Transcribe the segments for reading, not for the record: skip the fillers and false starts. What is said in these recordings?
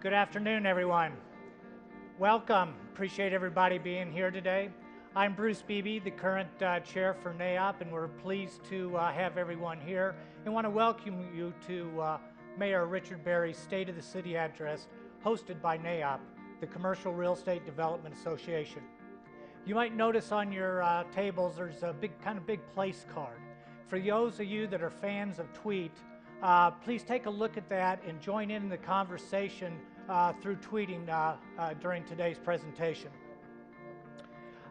Good afternoon, everyone. Welcome. Appreciate everybody being here today. I'm Bruce Beebe, the current chair for NAIOP, and we're pleased to have everyone here and want to welcome you to Mayor Richard Berry's State of the City address hosted by NAIOP, the Commercial Real Estate Development Association. You might notice on your tables there's a big place card. For those of you that are fans of tweet, please take a look at that and join in the conversation through tweeting during today's presentation.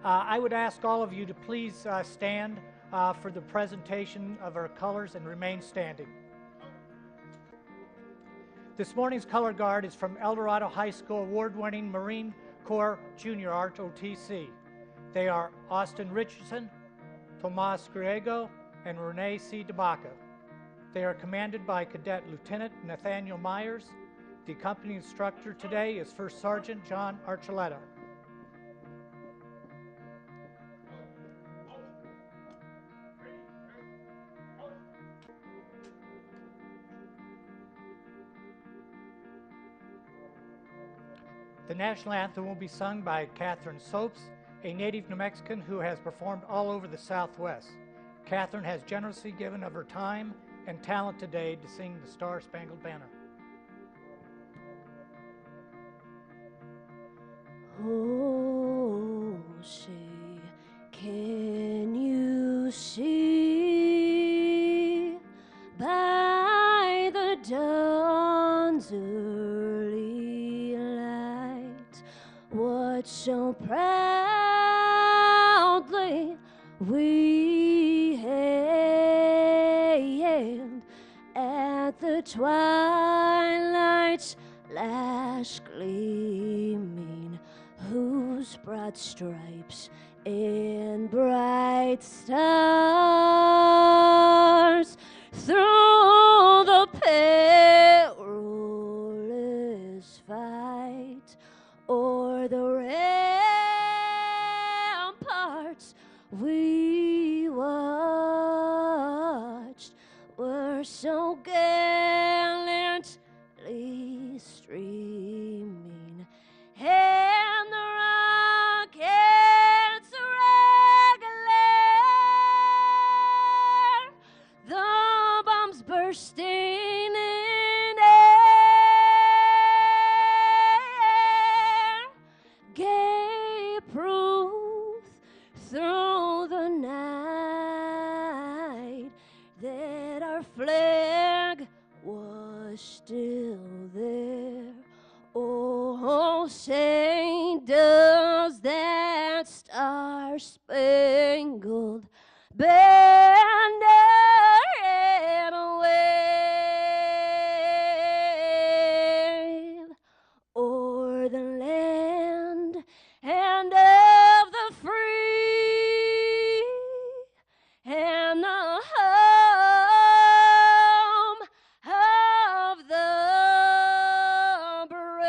I would ask all of you to please stand for the presentation of our colors and remain standing. This morning's color guard is from El Dorado High School award-winning Marine Corps Junior ROTC. They are Austin Richardson, Tomas Griego, and Renee C. DeBaca. They are commanded by Cadet Lieutenant Nathaniel Myers. The accompanying instructor today is First Sergeant John Archuleta. The national anthem will be sung by Catherine Soaps, a native New Mexican who has performed all over the Southwest. Catherine has generously given of her time and talent today to sing the Star-Spangled Banner. Oh, say, can you see by the dawn's early light what so proudly we hailed at the twilight's last gleaming, whose broad stripes and bright stars through the perilous fight o'er the ramparts we watched were so gallantly streaming, and the rockets regular, the bombs bursting in air, gave proof through the night that our flag was still there. Oh, say, does that star-spangled banner yet wave o'er the land and of the free and the home of the brave.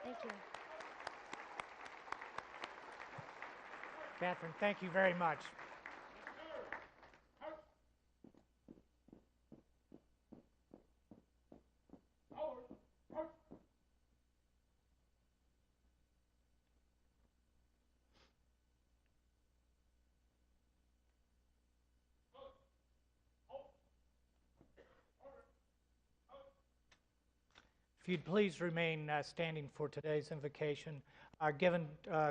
Thank you. Catherine, thank you very much. If you'd please remain standing for today's invocation, given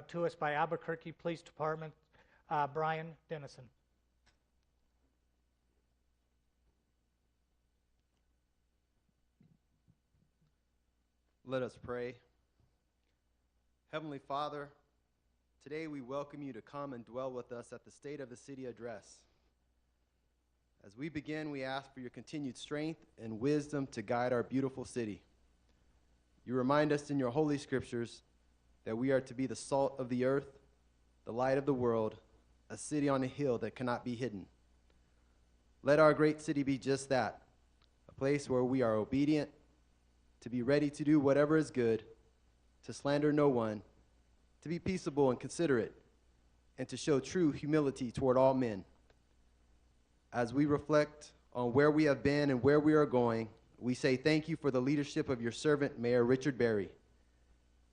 to us by Albuquerque Police Department, Brian Dennison. Let us pray. Heavenly Father, today we welcome you to come and dwell with us at the State of the City address. As we begin, we ask for your continued strength and wisdom to guide our beautiful city. You remind us in your holy scriptures that we are to be the salt of the earth, the light of the world, a city on a hill that cannot be hidden. Let our great city be just that, a place where we are obedient, to be ready to do whatever is good, to slander no one, to be peaceable and considerate, and to show true humility toward all men. As we reflect on where we have been and where we are going, we say thank you for the leadership of your servant, Mayor Richard Berry.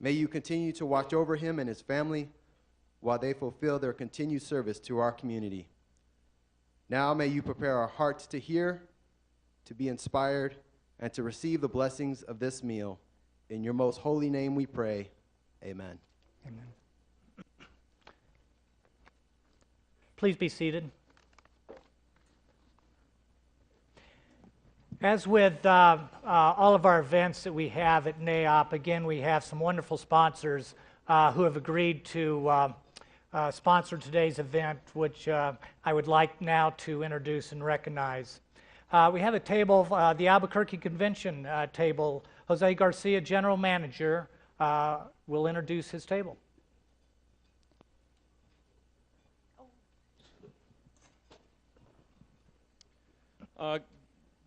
May you continue to watch over him and his family while they fulfill their continued service to our community. Now may you prepare our hearts to hear, to be inspired, and to receive the blessings of this meal. In your most holy name we pray. Amen. Amen. Please be seated. As with all of our events that we have at NAOP, again, we have some wonderful sponsors who have agreed to sponsor today's event, which I would like now to introduce and recognize. We have a table, the Albuquerque Convention table. Jose Garcia, General Manager, will introduce his table.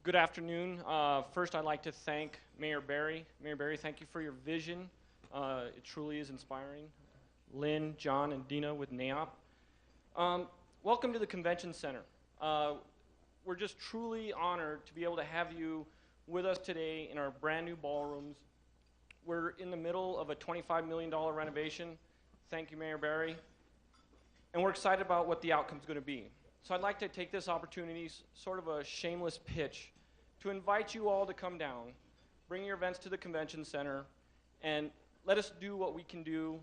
Good afternoon. First, I'd like to thank Mayor Berry. Mayor Berry, thank you for your vision. It truly is inspiring. Lynn, John, and Dina with NAOP. Welcome to the Convention Center. We're just truly honored to be able to have you with us today in our brand new ballrooms. We're in the middle of a $25 million renovation. Thank you, Mayor Berry. And we're excited about what the outcome's going to be. So I'd like to take this opportunity, sort of a shameless pitch, to invite you all to come down, bring your events to the Convention Center, and let us do what we can do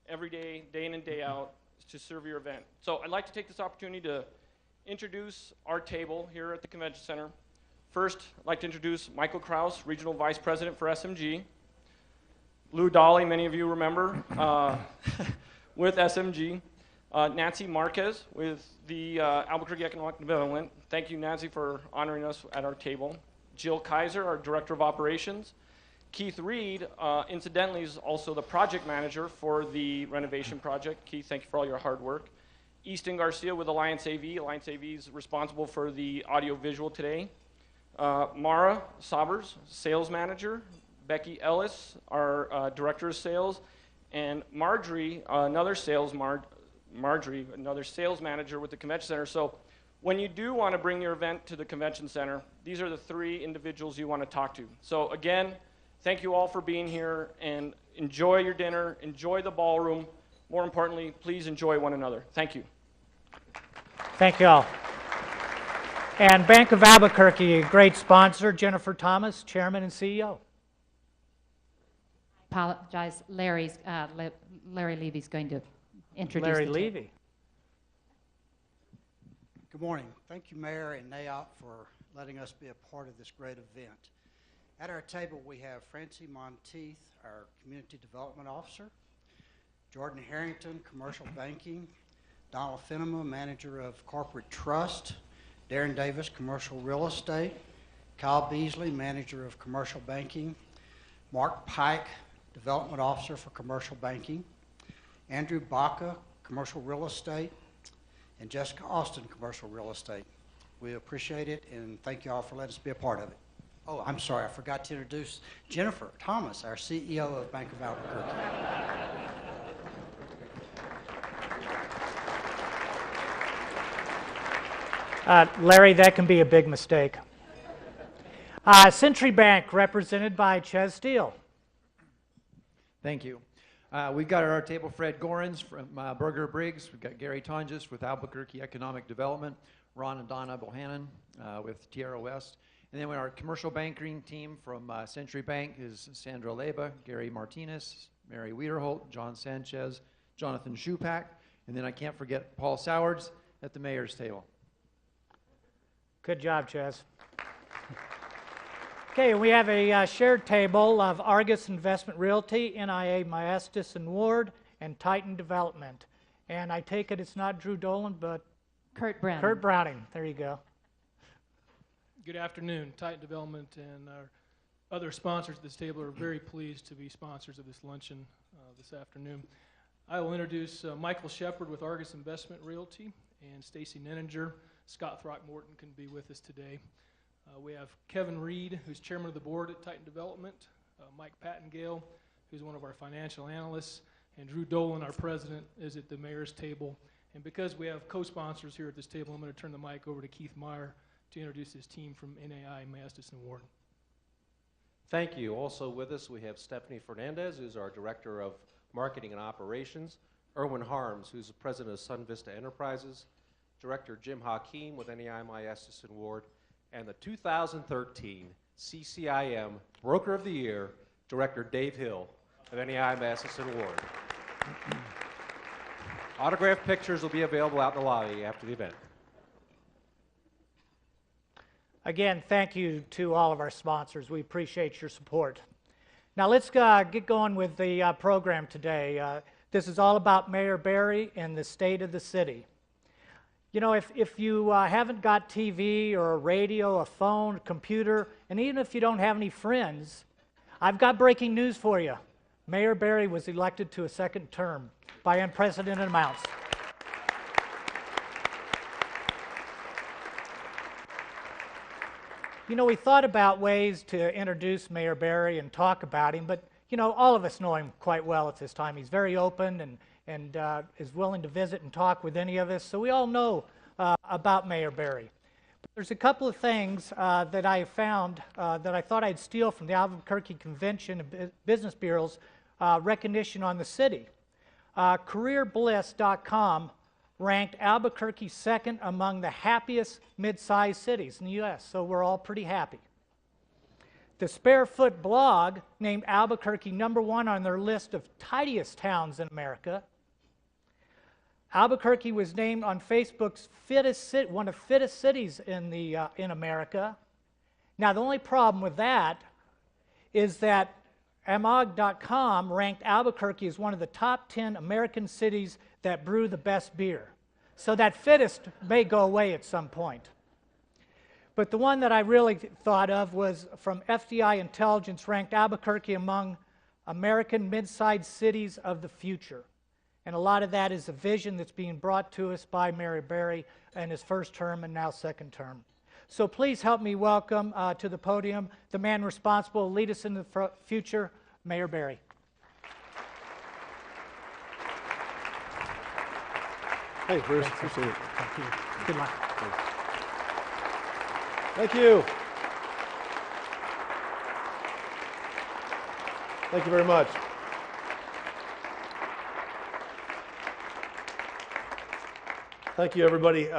every day, day in and day out, to serve your event. So I'd like to take this opportunity to introduce our table here at the Convention Center. First, I'd like to introduce Michael Kraus, Regional Vice President for SMG. Lou Dolly, many of you remember, with SMG. Nancy Marquez with the Albuquerque Economic Development. Thank you, Nancy, for honoring us at our table. Jill Kaiser, our Director of Operations. Keith Reed, incidentally, is also the project manager for the renovation project. Keith, thank you for all your hard work. Easton Garcia with Alliance AV. Alliance AV is responsible for the audio-visual today. Mara Sabers, Sales Manager. Becky Ellis, our Director of Sales. And Marjorie, another sales manager with the Convention Center. So when you do want to bring your event to the Convention Center, these are the three individuals you want to talk to. So again, thank you all for being here, and enjoy your dinner, enjoy the ballroom. More importantly, please enjoy one another. Thank you. Thank you all. And Bank of Albuquerque, a great sponsor, Jennifer Thomas, Chairman and CEO. Apologize, Larry Levy's going to introduce Larry the Levy. Good morning. Thank you, Mayor and NAOP, for letting us be a part of this great event. At our table, we have Francie Monteith, our Community Development Officer, Jordan Harrington, Commercial Banking, Donald Finema, Manager of Corporate Trust, Darren Davis, Commercial Real Estate, Kyle Beasley, Manager of Commercial Banking, Mark Pike, Development Officer for Commercial Banking, Andrew Baca, Commercial Real Estate, and Jessica Austin, Commercial Real Estate. We appreciate it, and thank you all for letting us be a part of it. Oh, I'm sorry, I forgot to introduce Jennifer Thomas, our CEO of Bank of Albuquerque. Larry, that can be a big mistake. Century Bank, represented by Ches Steele. Thank you. We've got at our table Fred Gorins from Burger Briggs. We've got Gary Tonjes with Albuquerque Economic Development, Ron and Donna Bohannon with Tierra West. And then our commercial banking team from Century Bank is Sandra Leba, Gary Martinez, Mary Wiederholt, John Sanchez, Jonathan Schupak, and then I can't forget Paul Sowards at the mayor's table. Good job, Ches. Okay, we have a shared table of Argus Investment Realty, NIA Maestas and Ward, and Titan Development. And I take it it's not Drew Dolan, but Kurt Browning. Kurt Browning. There you go. Good afternoon. Titan Development and our other sponsors at this table are very pleased to be sponsors of this luncheon this afternoon. I will introduce Michael Shepard with Argus Investment Realty and Stacy Nenninger. Scott Throckmorton can be with us today. We have Kevin Reed, who's chairman of the board at Titan Development, Mike Pattengale, who's one of our financial analysts, and Drew Dolan, our president, is at the mayor's table. And because we have co-sponsors here at this table, I'm going to turn the mic over to Keith Meyer to introduce his team from NAI Masterson Ward. Thank you. Also with us, we have Stephanie Fernandez, who's our Director of Marketing and Operations, Erwin Harms, who's the President of Sun Vista Enterprises, Director Jim Hakeem with NAI Masterson Ward, and the 2013 CCIM Broker of the Year, Director Dave Hill of NAI Masterson Ward. Autographed pictures will be available out in the lobby after the event. Again, thank you to all of our sponsors. We appreciate your support. Now let's get going with the program today. This is all about Mayor Berry and the state of the city. You know, if you haven't got TV or a radio, a phone, a computer, and even if you don't have any friends, I've got breaking news for you. Mayor Berry was elected to a second term by unprecedented amounts. You know, we thought about ways to introduce Mayor Berry and talk about him, but, you know, all of us know him quite well at this time. He's very open and is willing to visit and talk with any of us, so we all know about Mayor Berry. But there's a couple of things that I found that I thought I'd steal from the Albuquerque Convention and Business Bureau's recognition on the city. CareerBliss.com ranked Albuquerque second among the happiest mid-sized cities in the U.S., so we're all pretty happy. The Sparefoot blog named Albuquerque #1 on their list of tidiest towns in America. Albuquerque was named on Facebook's one of fittest cities in America. Now, the only problem with that is that amog.com ranked Albuquerque as one of the top 10 American cities that brew the best beer. So that fittest may go away at some point. But the one that I really thought of was from FDI Intelligence, ranked Albuquerque among American mid-sized cities of the future. And a lot of that is a vision that's being brought to us by Mayor Berry in his first term and now second term. So please help me welcome to the podium the man responsible to lead us into the future, Mayor Berry. Hey, Bruce, appreciate it. Thank you. Good luck. Thank you. Thank you very much. Thank you, everybody.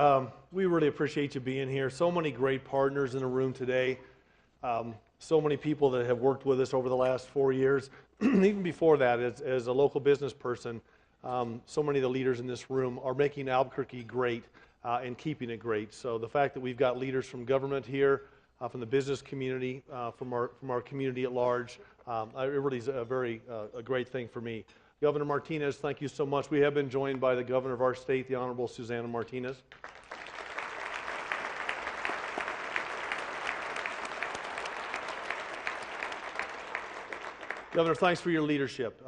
We really appreciate you being here. So many great partners in the room today. So many people that have worked with us over the last 4 years. Even before that, as a local business person, so many of the leaders in this room are making Albuquerque great and keeping it great. So the fact that we've got leaders from government here, from the business community, from our community at large, it really is a great thing for me. Governor Martinez, thank you so much. We have been joined by the governor of our state, the Honorable Susana Martinez. Governor, thanks for your leadership.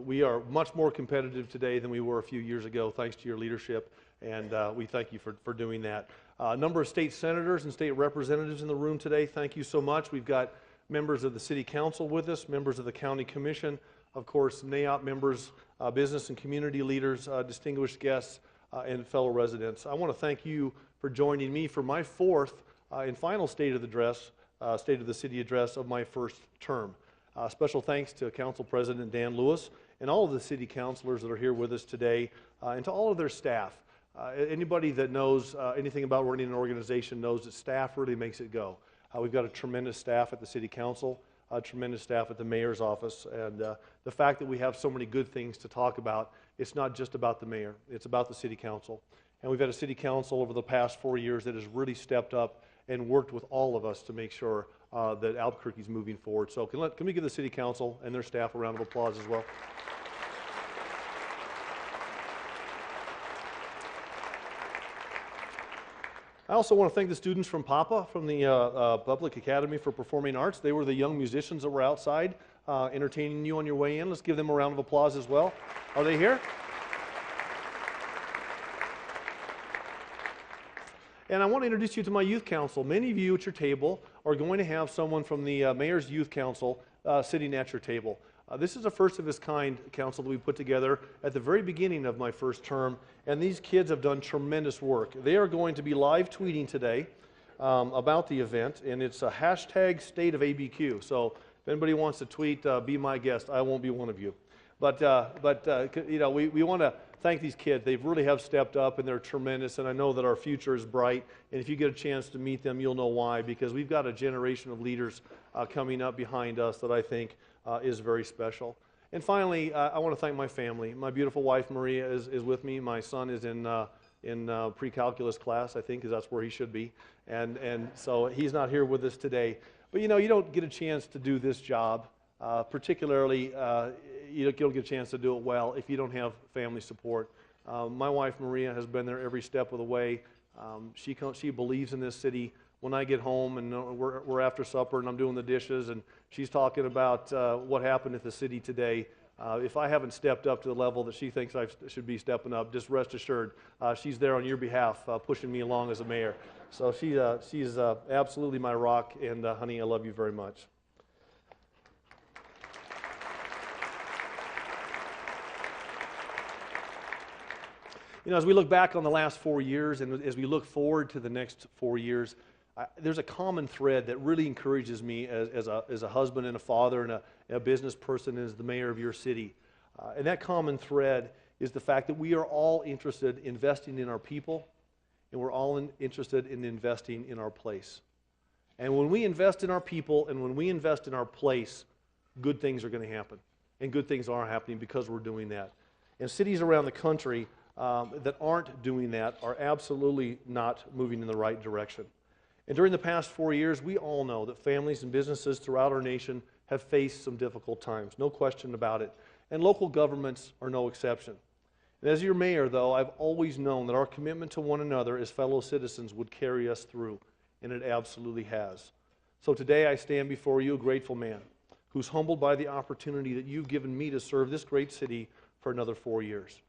We are much more competitive today than we were a few years ago, thanks to your leadership, and we thank you for doing that. A number of state senators and state representatives in the room today, thank you so much. We've got members of the City Council with us, members of the County Commission, of course, NAIOP members, business and community leaders, distinguished guests, and fellow residents. I want to thank you for joining me for my fourth and final State of the City address of my first term. Special thanks to Council President Dan Lewis and all of the city councilors that are here with us today, and to all of their staff. Anybody that knows anything about running an organization knows that staff really makes it go. We've got a tremendous staff at the City Council, a tremendous staff at the Mayor's office, and the fact that we have so many good things to talk about, it's not just about the Mayor, it's about the City Council. And we've had a City Council over the past 4 years that has really stepped up and worked with all of us to make sure that Albuquerque is moving forward. So can we give the City Council and their staff a round of applause as well? I also want to thank the students from PAPA, from the Public Academy for Performing Arts. They were the young musicians that were outside entertaining you on your way in. Let's give them a round of applause as well. Are they here? And I want to introduce you to my youth council. Many of you at your table are going to have someone from the Mayor's Youth Council sitting at your table. This is a first of its kind council that we put together at the very beginning of my first term, and these kids have done tremendous work. They are going to be live tweeting today about the event, and it's a hashtag State of ABQ. So if anybody wants to tweet, be my guest. I won't be one of you. But you know, we want to thank these kids. They really have stepped up, and they're tremendous, and I know that our future is bright. And if you get a chance to meet them, you'll know why, because we've got a generation of leaders coming up behind us that I think is very special. And finally, I want to thank my family. My beautiful wife, Maria, is with me. My son is in pre-calculus class, I think, because that's where he should be. And so he's not here with us today. But you know, you don't get a chance to do this job, particularly you don't get a chance to do it well if you don't have family support. My wife, Maria, has been there every step of the way. She believes in this city. When I get home and we're after supper and I'm doing the dishes and she's talking about what happened at the city today, if I haven't stepped up to the level that she thinks I should be stepping up, just rest assured, she's there on your behalf, pushing me along as a mayor. So she's absolutely my rock, and honey, I love you very much. You know, as we look back on the last 4 years and as we look forward to the next 4 years, there's a common thread that really encourages me as a husband and a father and a business person and as the mayor of your city. And that common thread is the fact that we are all interested in investing in our people, and we're all interested in investing in our place. And when we invest in our people and when we invest in our place, good things are going to happen. And good things are happening because we're doing that. And cities around the country that aren't doing that are absolutely not moving in the right direction. And during the past 4 years, we all know that families and businesses throughout our nation have faced some difficult times, no question about it. And local governments are no exception. And as your mayor, though, I've always known that our commitment to one another as fellow citizens would carry us through, and it absolutely has. So today I stand before you a grateful man who's humbled by the opportunity that you've given me to serve this great city for another 4 years.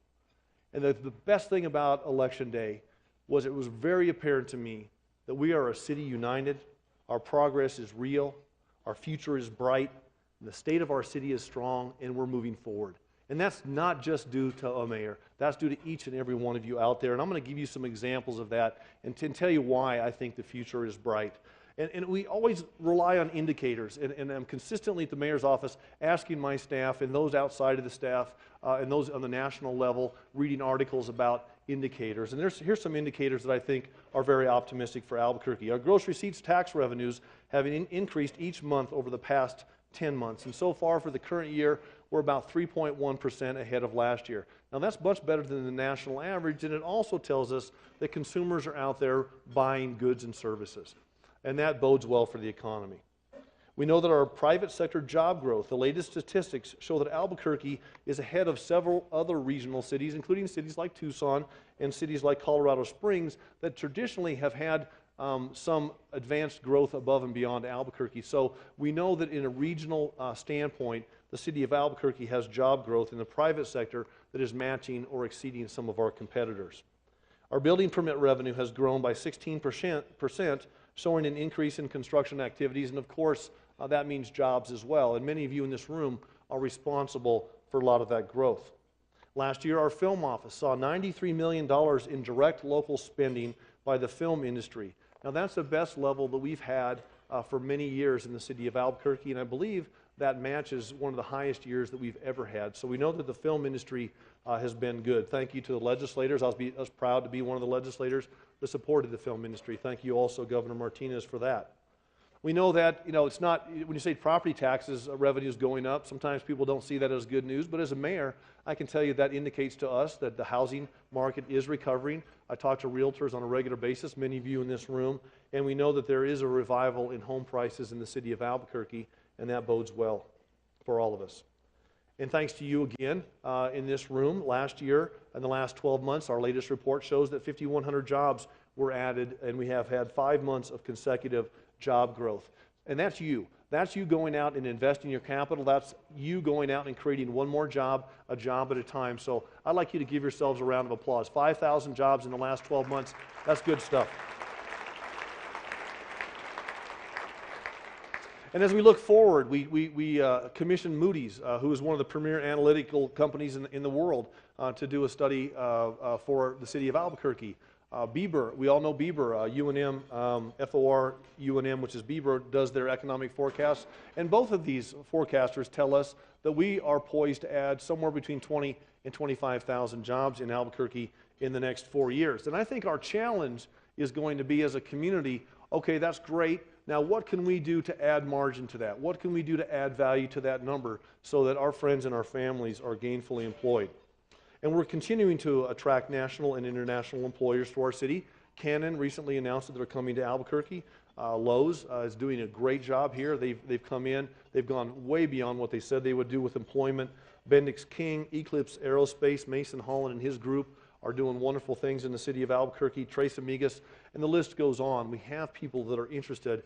And the best thing about Election Day was it was very apparent to me that we are a city united, our progress is real, our future is bright, and the state of our city is strong, and we're moving forward. And that's not just due to a mayor, that's due to each and every one of you out there. And I'm going to give you some examples of that and to tell you why I think the future is bright. And we always rely on indicators, and I'm consistently at the mayor's office asking my staff and those outside of the staff and those on the national level reading articles about indicators. And here's some indicators that I think are very optimistic for Albuquerque. Our gross receipts tax revenues have increased each month over the past 10 months. And so far for the current year, we're about 3.1% ahead of last year. Now that's much better than the national average, and it also tells us that consumers are out there buying goods and services. And that bodes well for the economy. We know that our private sector job growth, the latest statistics show that Albuquerque is ahead of several other regional cities, including cities like Tucson and cities like Colorado Springs that traditionally have had some advanced growth above and beyond Albuquerque. So we know that in a regional standpoint, the city of Albuquerque has job growth in the private sector that is matching or exceeding some of our competitors. Our building permit revenue has grown by 16%, showing an increase in construction activities, and of course that means jobs as well, and many of you in this room are responsible for a lot of that growth. Last year our film office saw $93 million in direct local spending by the film industry. Now that's the best level that we've had for many years in the city of Albuquerque, and I believe that matches one of the highest years that we've ever had. So we know that the film industry has been good. Thank you to the legislators. I was proud to be one of the legislators that supported the film industry. Thank you also, Governor Martinez, for that. We know that, you know, it's not, when you say property taxes revenue is going up, sometimes people don't see that as good news, but as a mayor, I can tell you that indicates to us that the housing market is recovering. I talk to realtors on a regular basis, many of you in this room, and we know that there is a revival in home prices in the city of Albuquerque, and that bodes well for all of us. And thanks to you again in this room, last year, in the last 12 months, our latest report shows that 5,100 jobs were added, and we have had 5 months of consecutive job growth. And that's you. That's you going out and investing your capital. That's you going out and creating one more job, a job at a time. So I'd like you to give yourselves a round of applause. 5,000 jobs in the last 12 months. That's good stuff. And as we look forward, we commissioned Moody's, who is one of the premier analytical companies in the world, to do a study for the city of Albuquerque. Bieber, we all know Bieber, UNM, FOR UNM, which is Bieber, does their economic forecasts. And both of these forecasters tell us that we are poised to add somewhere between 20 and 25,000 jobs in Albuquerque in the next 4 years. And I think our challenge is going to be as a community, okay, that's great. Now what can we do to add margin to that? What can we do to add value to that number so that our friends and our families are gainfully employed? And we're continuing to attract national and international employers to our city. Canon recently announced that they're coming to Albuquerque. Lowe's is doing a great job here. They've come in. They've gone way beyond what they said they would do with employment. Bendix King, Eclipse Aerospace, Mason Holland and his group are doing wonderful things in the city of Albuquerque. Tres Amigas, and the list goes on. We have people that are interested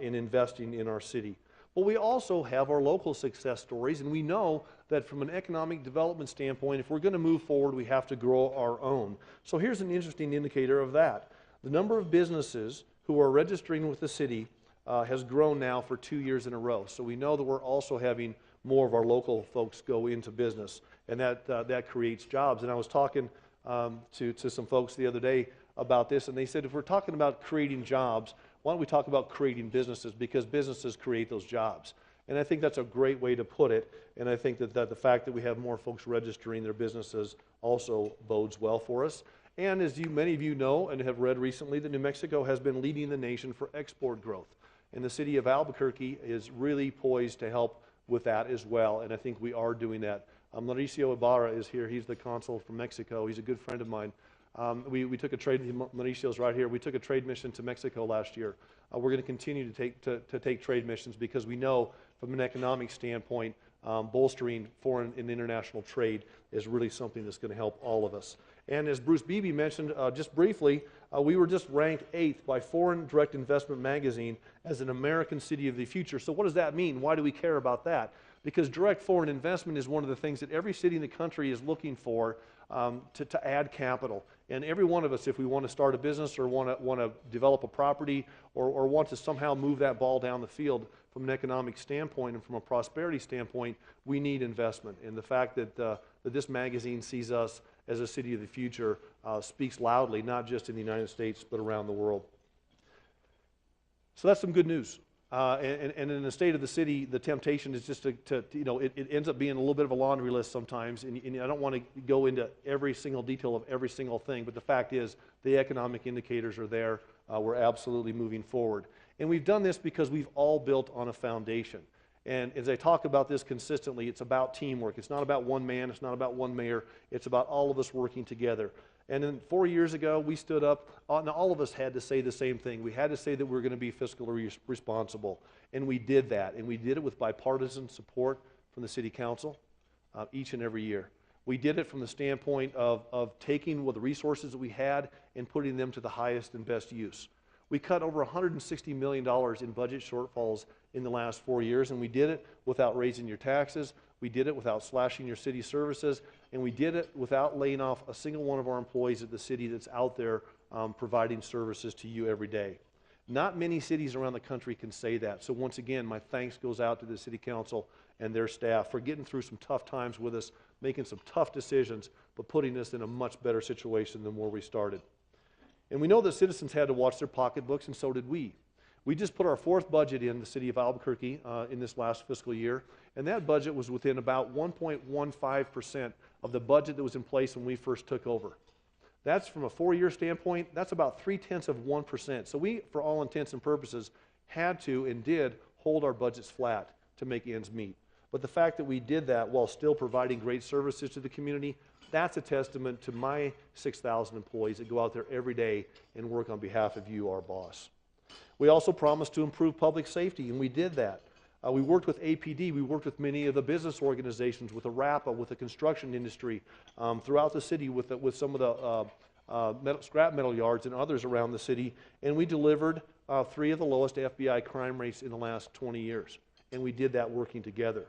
in investing in our city. But we also have our local success stories, and we know that from an economic development standpoint, if we're going to move forward, we have to grow our own. So here's an interesting indicator of that. The number of businesses who are registering with the city has grown now for 2 years in a row. So we know that we're also having more of our local folks go into business, and that creates jobs. And I was talking to some folks the other day about this, and they said, if we're talking about creating jobs, why don't we talk about creating businesses, because businesses create those jobs. And I think that's a great way to put it, and I think that the fact that we have more folks registering their businesses also bodes well for us. And as many of you know and have read recently, that New Mexico has been leading the nation for export growth. And the city of Albuquerque is really poised to help with that as well, and I think we are doing that. Mauricio Ibarra is here. He's the consul from Mexico. He's a good friend of mine. We took a trade, Mauricio's right here, we took a trade mission to Mexico last year. We're going to continue to take trade missions because we know from an economic standpoint, bolstering foreign and international trade is really something that's going to help all of us. And as Bruce Beebe mentioned just briefly, we were just ranked 8th by Foreign Direct Investment Magazine as an American city of the future. So what does that mean? Why do we care about that? Because direct foreign investment is one of the things that every city in the country is looking for to add capital. And every one of us, if we want to start a business or want to develop a property or want to somehow move that ball down the field from an economic standpoint and from a prosperity standpoint, we need investment. And the fact that this magazine sees us as a city of the future speaks loudly, not just in the United States, but around the world. So that's some good news. And in the state of the city, the temptation is just to it ends up being a little bit of a laundry list sometimes, and I don't want to go into every single detail of every single thing, but the fact is the economic indicators are there. We're absolutely moving forward. And we've done this because we've all built on a foundation. And as I talk about this consistently, it's about teamwork. It's not about one man. It's not about one mayor. It's about all of us working together. And then 4 years ago, we stood up, and all of us had to say the same thing. We had to say that we're going to be fiscally responsible. And we did that. And we did it with bipartisan support from the city council each and every year. We did it from the standpoint of taking the resources that we had and putting them to the highest and best use. We cut over $160 million in budget shortfalls in the last 4 years, and we did it without raising your taxes. We did it without slashing your city services, and we did it without laying off a single one of our employees at the city that's out there providing services to you every day. Not many cities around the country can say that. So once again, my thanks goes out to the city council and their staff for getting through some tough times with us, making some tough decisions, but putting us in a much better situation than where we started. And we know that citizens had to watch their pocketbooks, and so did we. We just put our 4th budget in the city of Albuquerque in this last fiscal year, and that budget was within about 1.15% of the budget that was in place when we first took over. That's from a 4-year standpoint, that's about 0.3%. So we, for all intents and purposes, had to and did hold our budgets flat to make ends meet. But the fact that we did that while still providing great services to the community, that's a testament to my 6,000 employees that go out there every day and work on behalf of you, our boss. We also promised to improve public safety, and we did that. We worked with APD, we worked with many of the business organizations, with the RAPA, with the construction industry, throughout the city with some of the scrap metal yards and others around the city, and we delivered 3 of the lowest FBI crime rates in the last 20 years, and we did that working together.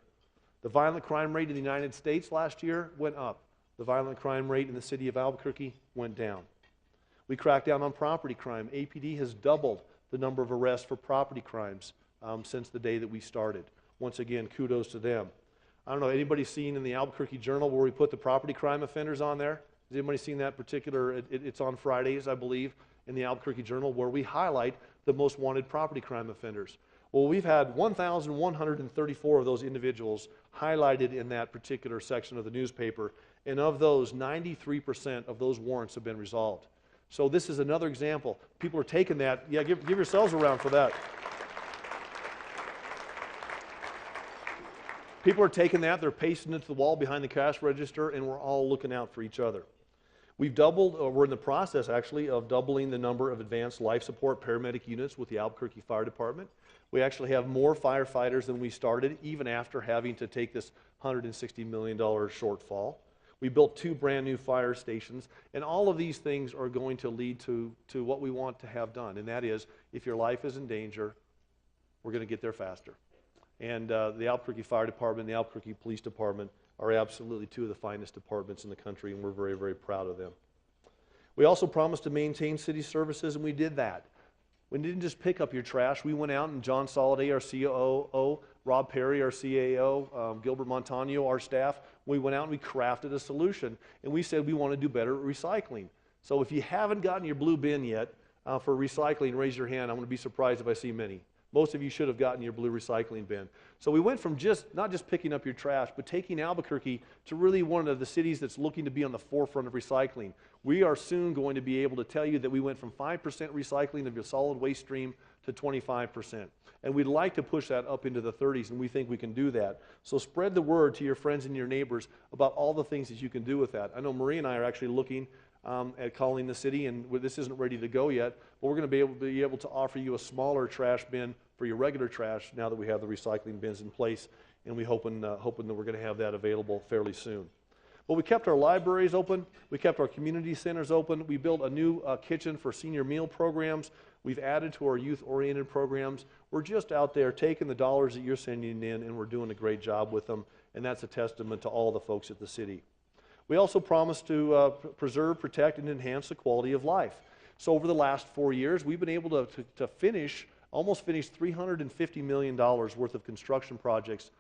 The violent crime rate in the United States last year went up. The violent crime rate in the city of Albuquerque went down. We cracked down on property crime. APD has doubled the number of arrests for property crimes since the day that we started. Once again, kudos to them. I don't know, anybody seen in the Albuquerque Journal where we put the property crime offenders on there? Has anybody seen that particular? It's on Fridays, I believe, in the Albuquerque Journal, where we highlight the most wanted property crime offenders. Well, we've had 1,134 of those individuals highlighted in that particular section of the newspaper, and of those, 93% of those warrants have been resolved. So this is another example. People are taking that. Yeah, give yourselves a round for that. People are taking that, they're pasting it to the wall behind the cash register, and we're all looking out for each other. We've doubled, or we're in the process actually, of doubling the number of advanced life support paramedic units with the Albuquerque Fire Department. We actually have more firefighters than we started, even after having to take this $160 million shortfall. We built 2 brand new fire stations, and all of these things are going to lead to what we want to have done, and that is, if your life is in danger, we're going to get there faster. And the Albuquerque Fire Department and the Albuquerque Police Department are absolutely 2 of the finest departments in the country, and we're very, very proud of them. We also promised to maintain city services, and we did that. We didn't just pick up your trash. We went out, and John Soliday, our COO, Rob Perry, our CAO, Gilbert Montano, our staff, we went out and we crafted a solution, and we said we want to do better at recycling. So if you haven't gotten your blue bin yet for recycling, raise your hand. I'm going to be surprised if I see many. Most of you should have gotten your blue recycling bin. So we went from not just picking up your trash, but taking Albuquerque to really one of the cities that's looking to be on the forefront of recycling. We are soon going to be able to tell you that we went from 5% recycling of your solid waste stream to 25%. And we'd like to push that up into the 30s, and we think we can do that. So spread the word to your friends and your neighbors about all the things that you can do with that. I know Marie and I are actually looking at calling the city, and this isn't ready to go yet, but we're going to be able to offer you a smaller trash bin for your regular trash now that we have the recycling bins in place, and we're hoping that we're going to have that available fairly soon. Well, we kept our libraries open. We kept our community centers open. We built a new kitchen for senior meal programs. We've added to our youth-oriented programs. We're just out there taking the dollars that you're sending in, and we're doing a great job with them, and that's a testament to all the folks at the city. We also promised to preserve, protect, and enhance the quality of life. So over the last 4 years, we've been able to almost finish $350 million worth of construction projects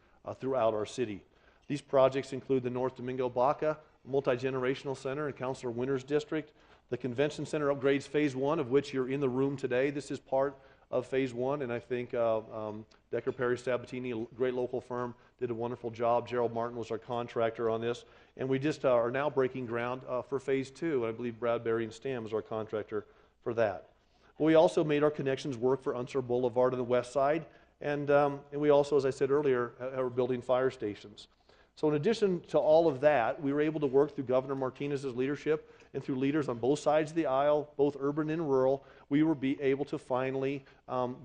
throughout our city. These projects include the North Domingo Baca Multi-Generational Center in Councilor Winter's district, the Convention Center upgrades Phase 1, of which you're in the room today. This is part of Phase 1, and I think Decker Perry Sabatini, a great local firm, did a wonderful job. Gerald Martin was our contractor on this, and we just are now breaking ground for Phase 2, and I believe Bradbury and Stam is our contractor for that. We also made our connections work for Unser Boulevard on the west side, and we also, as I said earlier, are building fire stations. So in addition to all of that, we were able to work through Governor Martinez's leadership and through leaders on both sides of the aisle, both urban and rural. We were able to finally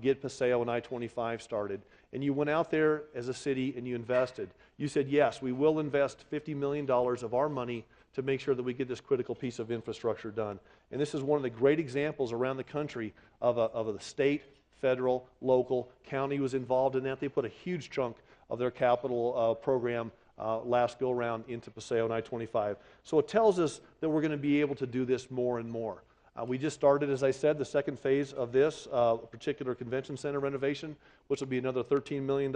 get Paseo and I-25 started. And you went out there as a city and you invested. You said, yes, we will invest $50 million of our money to make sure that we get this critical piece of infrastructure done. And this is one of the great examples around the country of the state, federal, local, county was involved in that. They put a huge chunk of their capital program last go-around into Paseo and I-25. So it tells us that we're going to be able to do this more and more. We just started, as I said, the second phase of this particular convention center renovation, which will be another $13 million.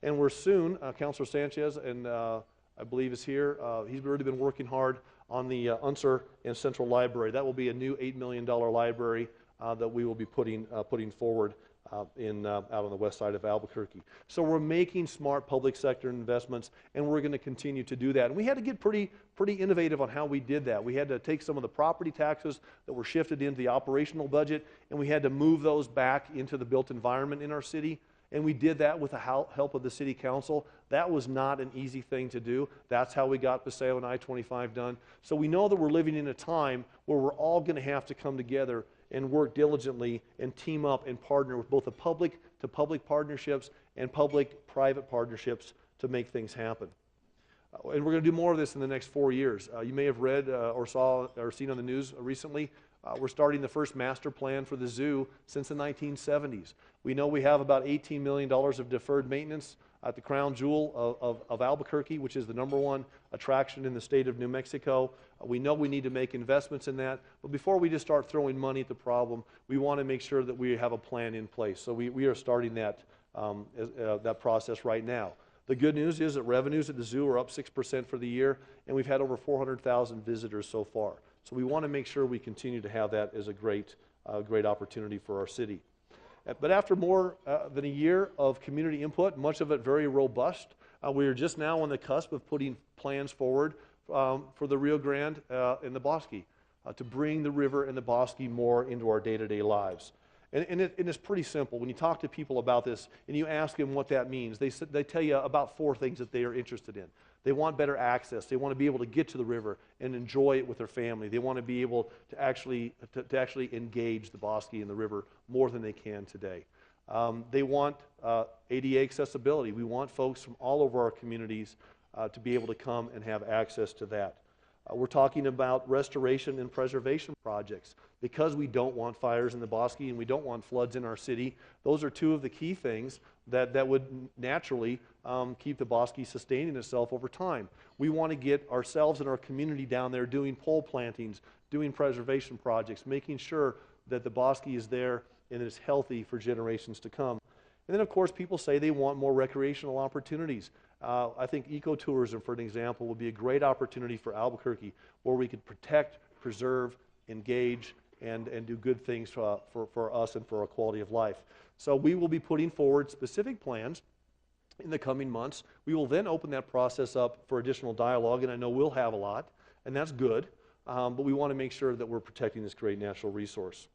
And we're soon, Councilor Sanchez, and I believe is here, he's really been working hard on the Unser and Central Library. That will be a new $8 million library that we will be putting forward out on the west side of Albuquerque. So we're making smart public sector investments, and we're going to continue to do that. And we had to get pretty innovative on how we did that. We had to take some of the property taxes that were shifted into the operational budget, and we had to move those back into the built environment in our city. And we did that with the help of the city council. That was not an easy thing to do. That's how we got Paseo and I-25 done. So we know that we're living in a time where we're all going to have to come together and work diligently and team up and partner with both the public-to-public partnerships and public-private partnerships to make things happen. And we're going to do more of this in the next 4 years. You may have read or seen on the news recently, we're starting the first master plan for the zoo since the 1970s. We know we have about $18 million of deferred maintenance at the crown jewel of Albuquerque, which is the #1 attraction in the state of New Mexico. We know we need to make investments in that, but before we just start throwing money at the problem, we want to make sure that we have a plan in place. So we are starting that process right now. The good news is that revenues at the zoo are up 6% for the year, and we've had over 400,000 visitors so far. So we want to make sure we continue to have that as a great opportunity for our city. But after more than a year of community input, much of it very robust, we are just now on the cusp of putting plans forward for the Rio Grande and the Bosque, to bring the river and the Bosque more into our day-to-day lives. And it's pretty simple. When you talk to people about this and you ask them what that means, they tell you about 4 things that they are interested in. They want better access. They want to be able to get to the river and enjoy it with their family. They want to be able to actually engage the Bosque and the river more than they can today. They want ADA accessibility. We want folks from all over our communities to be able to come and have access to that. We're talking about restoration and preservation projects. Because we don't want fires in the Bosque and we don't want floods in our city, those are 2 of the key things that would naturally keep the Bosque sustaining itself over time. We want to get ourselves and our community down there doing pole plantings, doing preservation projects, making sure that the Bosque is there and is healthy for generations to come. And then, of course, people say they want more recreational opportunities. I think ecotourism, for an example, would be a great opportunity for Albuquerque, where we could protect, preserve, engage, and do good things for us and for our quality of life. So we will be putting forward specific plans in the coming months. We will then open that process up for additional dialogue, and I know we'll have a lot, and that's good, but we want to make sure that we're protecting this great natural resource.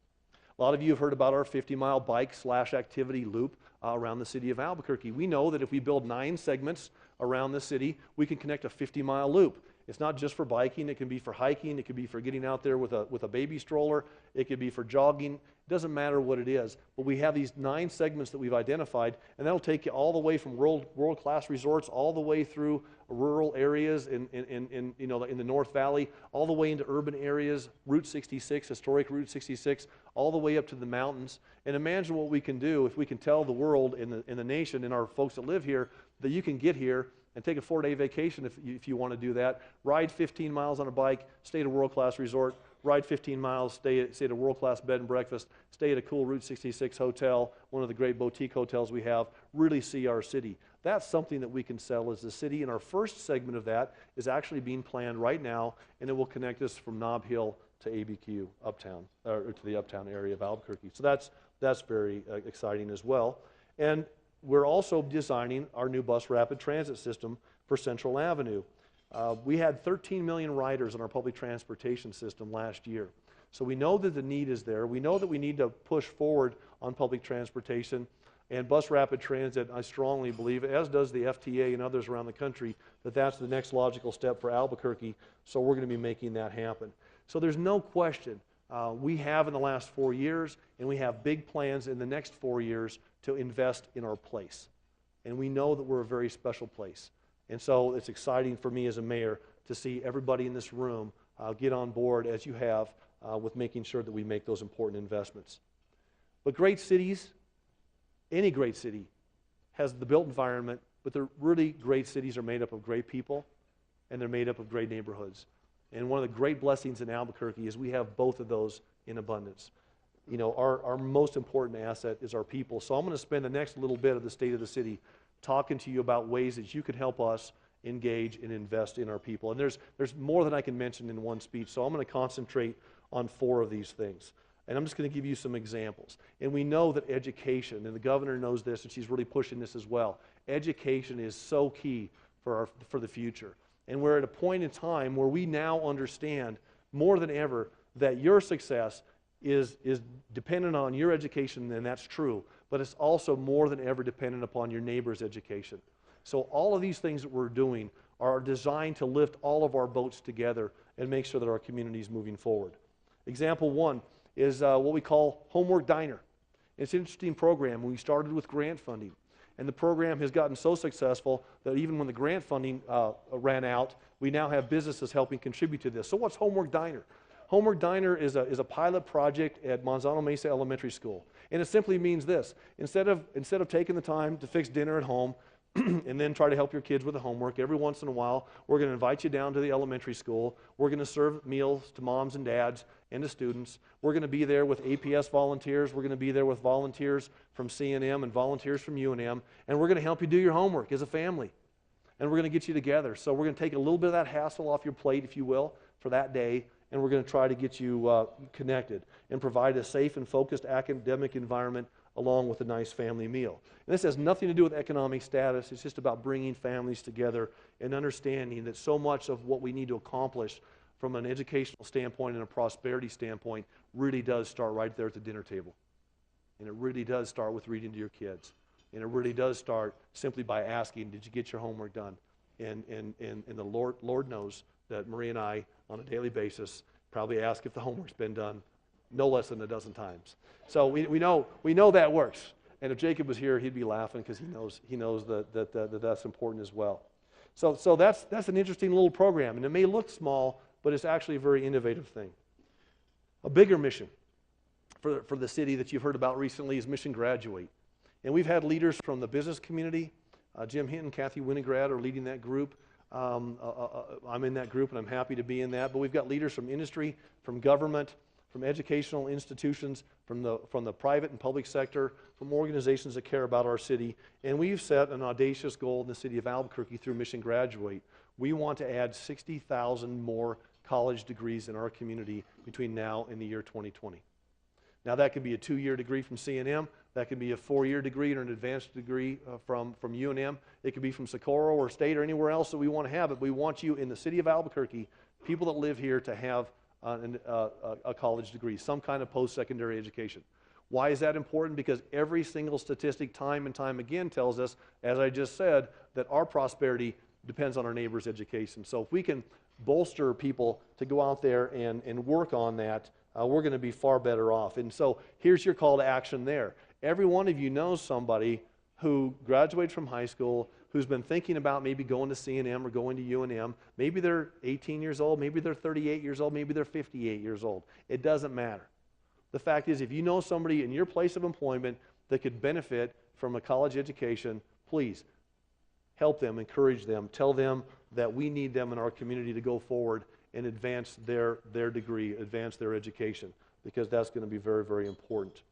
A lot of you have heard about our 50-mile bike/activity loop around the city of Albuquerque. We know that if we build 9 segments around the city, we can connect a 50-mile loop. It's not just for biking. It can be for hiking. It could be for getting out there with a baby stroller. It could be for jogging. It doesn't matter what it is. But we have these 9 segments that we've identified, and that'll take you all the way from world-class resorts all the way through rural areas in the North Valley, all the way into urban areas, Route 66, historic Route 66, all the way up to the mountains. And imagine what we can do if we can tell the world and the nation and our folks that live here that you can get here and take a 4-day vacation if you want to do that. Ride 15 miles on a bike, stay at a world-class resort, ride 15 miles, stay at a world-class bed and breakfast, stay at a cool Route 66 hotel, one of the great boutique hotels we have, really see our city. That's something that we can sell as a city, and our first segment of that is actually being planned right now, and it will connect us from Nob Hill to ABQ uptown, or to the uptown area of Albuquerque. So that's very exciting as well. And we're also designing our new bus rapid transit system for Central Avenue. We had 13 million riders on our public transportation system last year. So we know that the need is there. We know that we need to push forward on public transportation. And bus rapid transit, I strongly believe, as does the FTA and others around the country, that that's the next logical step for Albuquerque. So we're going to be making that happen. So there's no question. We have in the last 4 years, and we have big plans in the next 4 years to invest in our place. And we know that we're a very special place. And so it's exciting for me as a mayor to see everybody in this room get on board, as you have, with making sure that we make those important investments. But great cities, any great city, has the built environment, but the really great cities are made up of great people, and they're made up of great neighborhoods. And one of the great blessings in Albuquerque is we have both of those in abundance. You know, our most important asset is our people. So I'm going to spend the next little bit of the state of the city talking to you about ways that you can help us engage and invest in our people. And there's more than I can mention in one speech, so I'm going to concentrate on 4 of these things. And I'm just going to give you some examples. And we know that education, and the governor knows this, and she's really pushing this as well. Education is so key for the future. And we're at a point in time where we now understand more than ever that your success is dependent on your education, and that's true. But it's also more than ever dependent upon your neighbor's education. So all of these things that we're doing are designed to lift all of our boats together and make sure that our community is moving forward. Example 1 is what we call Homework Diner. It's an interesting program. We started with grant funding, and the program has gotten so successful that even when the grant funding ran out, we now have businesses helping contribute to this. So what's Homework Diner? Homework Diner is a pilot project at Manzano Mesa Elementary School, and it simply means this: instead of taking the time to fix dinner at home and then try to help your kids with the homework, every once in a while we're going to invite you down to the elementary school. We're going to serve meals to moms and dads and to students. We're going to be there with APS volunteers. We're going to be there with volunteers from C&M and volunteers from UNM, and we're going to help you do your homework as a family. and we're going to get you together. So we're going to take a little bit of that hassle off your plate, if you will, for that day, and we're going to try to get you connected and provide a safe and focused academic environment along with a nice family meal. And this has nothing to do with economic status. It's just about bringing families together and understanding that so much of what we need to accomplish from an educational standpoint and a prosperity standpoint really does start right there at the dinner table. And it really does start with reading to your kids. And it really does start simply by asking, did you get your homework done? And the Lord knows that Marie and I, on a daily basis, probably ask if the homework's been done no less than a dozen times. So we know that works. And if Jacob was here, he'd be laughing because he knows that that's important as well. So that's an interesting little program, and it may look small, but it's actually a very innovative thing. A bigger mission for the city that you've heard about recently is Mission Graduate. And we've had leaders from the business community. Jim Hinton, Kathy Winograd are leading that group. I'm in that group, and I'm happy to be in that. But we've got leaders from industry, from government, from educational institutions, from the private and public sector, from organizations that care about our city. And we've set an audacious goal in the city of Albuquerque through Mission Graduate. We want to add 60,000 more college degrees in our community between now and the year 2020. Now, that could be a 2-year degree from C&M. That could be a 4-year degree or an advanced degree from UNM. It could be from Socorro or State or anywhere else that we want to have it. We want you in the city of Albuquerque, people that live here, to have a college degree, some kind of post-secondary education. Why is that important? Because every single statistic time and time again tells us, as I just said, that our prosperity depends on our neighbor's education. So if we can bolster people to go out there and work on that, we're going to be far better off. And so here's your call to action there. Every one of you knows somebody who graduated from high school, who's been thinking about maybe going to C&M or going to UNM. Maybe they're 18 years old, maybe they're 38 years old, maybe they're 58 years old. It doesn't matter. The fact is, if you know somebody in your place of employment that could benefit from a college education, please help them, encourage them, tell them that we need them in our community to go forward and advance their degree, advance their education, because that's going to be very, very important.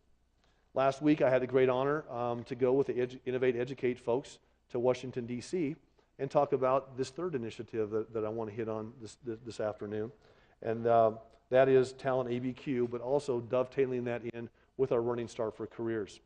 Last week, I had the great honor to go with the Innovate Educate folks to Washington, D.C., and talk about this third initiative that I want to hit on this afternoon. And that is Talent ABQ, but also dovetailing that in with our Running Start for Careers.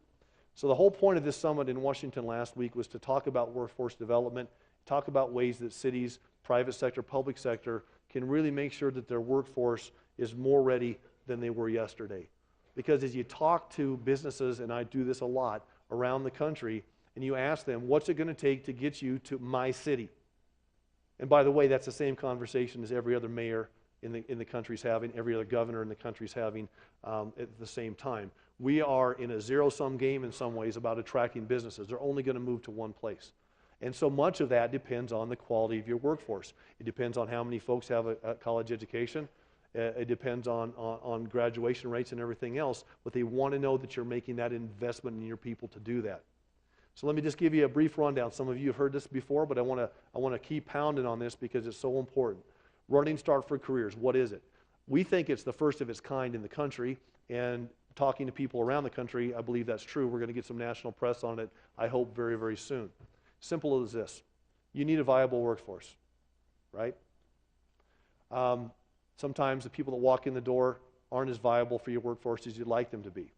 So the whole point of this summit in Washington last week was to talk about workforce development, talk about ways that cities, private sector, public sector, can really make sure that their workforce is more ready than they were yesterday. Because as you talk to businesses, and I do this a lot around the country, and you ask them, what's it going to take to get you to my city? And by the way, that's the same conversation as every other mayor in the country's having, every other governor in the country's having at the same time. We are in a zero-sum game in some ways about attracting businesses. They're only going to move to one place. And so much of that depends on the quality of your workforce. It depends on how many folks have a college education. It depends on graduation rates and everything else, but they want to know that you're making that investment in your people to do that. So let me just give you a brief rundown. Some of you have heard this before, but I want to keep pounding on this because it's so important. Running Start for Careers, what is it? We think it's the first of its kind in the country, and talking to people around the country, I believe that's true. We're going to get some national press on it, I hope, very, very soon. Simple as this. You need a viable workforce, right? Sometimes the people that walk in the door aren't as viable for your workforce as you'd like them to be.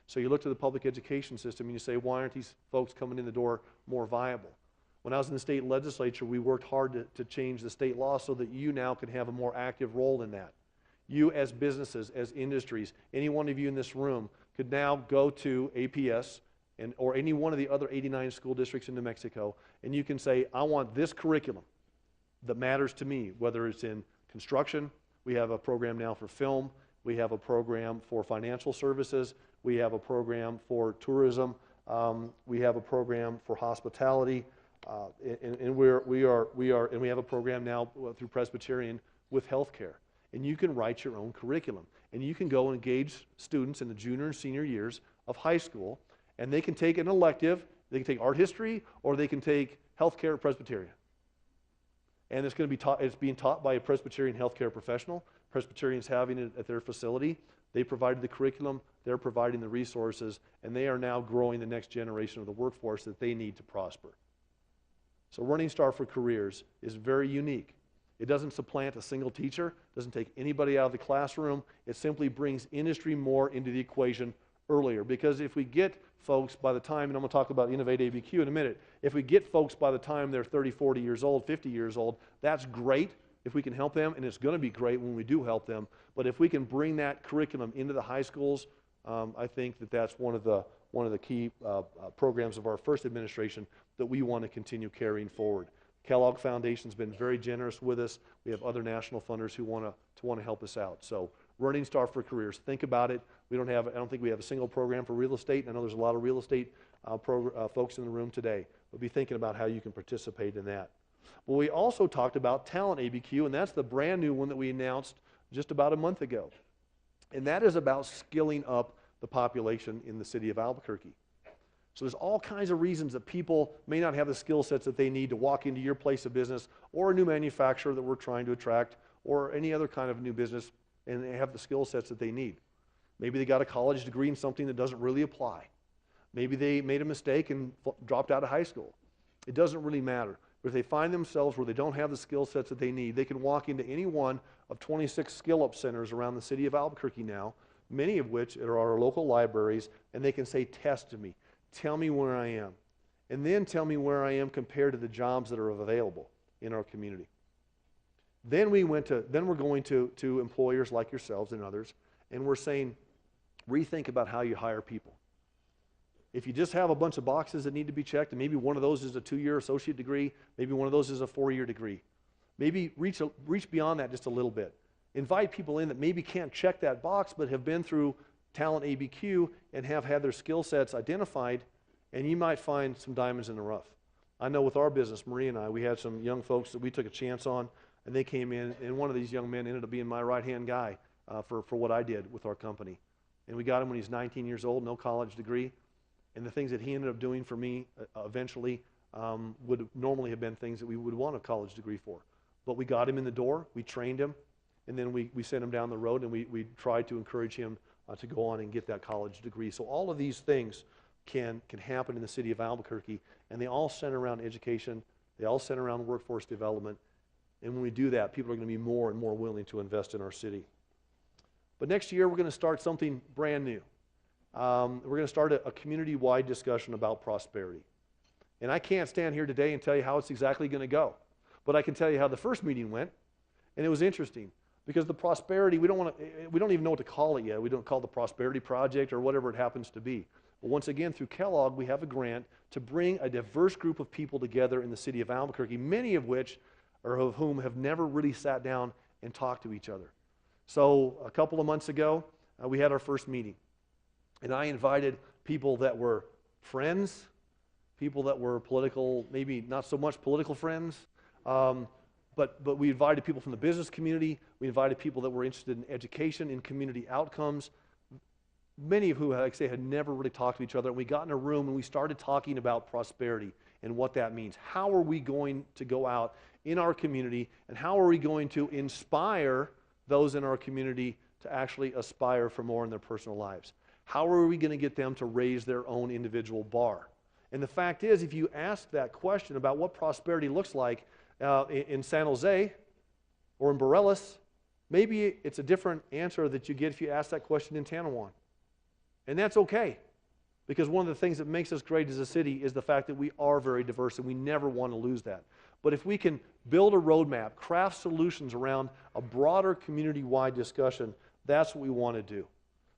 So you look to the public education system and you say, why aren't these folks coming in the door more viable? When I was in the state legislature, we worked hard to change the state law so that you now can have a more active role in that. You as businesses, as industries, any one of you in this room could now go to APS or any one of the other 89 school districts in New Mexico, and you can say, I want this curriculum that matters to me, whether it's in construction. We have a program now for film. We have a program for financial services. We have a program for tourism. We have a program for hospitality, and we have a program now through Presbyterian with healthcare. And you can write your own curriculum, and you can go and engage students in the junior and senior years of high school, and they can take an elective. They can take art history, or they can take healthcare at Presbyterian. And it's going to be taught. It's being taught by a Presbyterian healthcare professional. Presbyterian's having it at their facility. They provided the curriculum. They're providing the resources, and they are now growing the next generation of the workforce that they need to prosper. So Running Star for Careers is very unique. It doesn't supplant a single teacher, doesn't take anybody out of the classroom. It simply brings industry more into the equation earlier. Because if we get folks by the time, and I'm going to talk about Innovate ABQ in a minute, if we get folks by the time they're 30, 40 years old, 50 years old, that's great if we can help them, and it's going to be great when we do help them. But if we can bring that curriculum into the high schools, I think that that's one of the key programs of our first administration that we want to continue carrying forward. Kellogg Foundation's been very generous with us. We have other national funders who want to help us out. So Running Star for Careers, think about it. I don't think we have a single program for real estate. I know there's a lot of real estate folks in the room today. But be thinking about how you can participate in that. Well, we also talked about Talent ABQ, and that's the brand new one that we announced just about a month ago. And that is about skilling up the population in the city of Albuquerque. So there's all kinds of reasons that people may not have the skill sets that they need to walk into your place of business, or a new manufacturer that we're trying to attract, or any other kind of new business, and they have the skill sets that they need. Maybe they got a college degree in something that doesn't really apply. Maybe they made a mistake and dropped out of high school. It doesn't really matter. But if they find themselves where they don't have the skill sets that they need, they can walk into any one of 26 skill-up centers around the city of Albuquerque now, many of which are our local libraries, and they can say, test me. Tell me where I am. And then tell me where I am compared to the jobs that are available in our community. Then we're going to employers like yourselves and others, and we're saying, rethink about how you hire people. If you just have a bunch of boxes that need to be checked, and maybe one of those is a 2-year associate degree, maybe one of those is a 4-year degree, maybe reach beyond that just a little bit. Invite people in that maybe can't check that box, but have been through Talent ABQ and have had their skill sets identified, and you might find some diamonds in the rough. I know with our business, Marie and I, we had some young folks that we took a chance on, and they came in, and one of these young men ended up being my right-hand guy for what I did with our company. And we got him when he was 19 years old, no college degree. And the things that he ended up doing for me eventually would normally have been things that we would want a college degree for. But we got him in the door, we trained him, and then we sent him down the road, and we tried to encourage him to go on and get that college degree. So all of these things can happen in the city of Albuquerque, and they all center around education, they all center around workforce development. And when we do that, people are going to be more and more willing to invest in our city. But next year, we're going to start something brand new. We're going to start a community-wide discussion about prosperity. And I can't stand here today and tell you how it's exactly going to go. But I can tell you how the first meeting went, and it was interesting. Because the prosperity, we don't even know what to call it yet. We don't call it the Prosperity Project or whatever it happens to be. But once again, through Kellogg, we have a grant to bring a diverse group of people together in the city of Albuquerque, many of whom have never really sat down and talked to each other. So a couple of months ago, we had our first meeting. And I invited people that were friends, people that were political, maybe not so much political friends, but we invited people from the business community. We invited people that were interested in education, in community outcomes, many of who, like I say, had never really talked to each other. And we got in a room and we started talking about prosperity and what that means. How are we going to go out in our community, and how are we going to inspire those in our community to actually aspire for more in their personal lives? How are we going to get them to raise their own individual bar? And the fact is, if you ask that question about what prosperity looks like in San Jose or in Morelos, maybe it's a different answer that you get if you ask that question in Tanawan. And that's okay, because one of the things that makes us great as a city is the fact that we are very diverse, and we never want to lose that. But if we can build a roadmap, craft solutions around a broader community-wide discussion, that's what we want to do.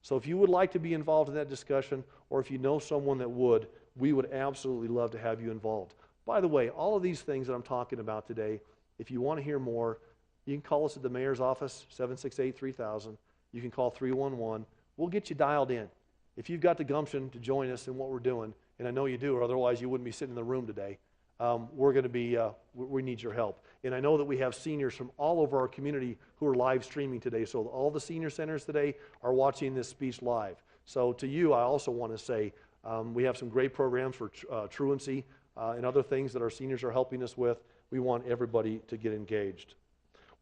So if you would like to be involved in that discussion, or if you know someone that would, we would absolutely love to have you involved. By the way, all of these things that I'm talking about today, if you want to hear more, you can call us at the mayor's office, 768-3000. You can call 311. We'll get you dialed in. If you've got the gumption to join us in what we're doing, and I know you do, or otherwise you wouldn't be sitting in the room today, we need your help. And I know that we have seniors from all over our community who are live streaming today. So all the senior centers today are watching this speech live. So to you, I also want to say we have some great programs for truancy and other things that our seniors are helping us with. We want everybody to get engaged.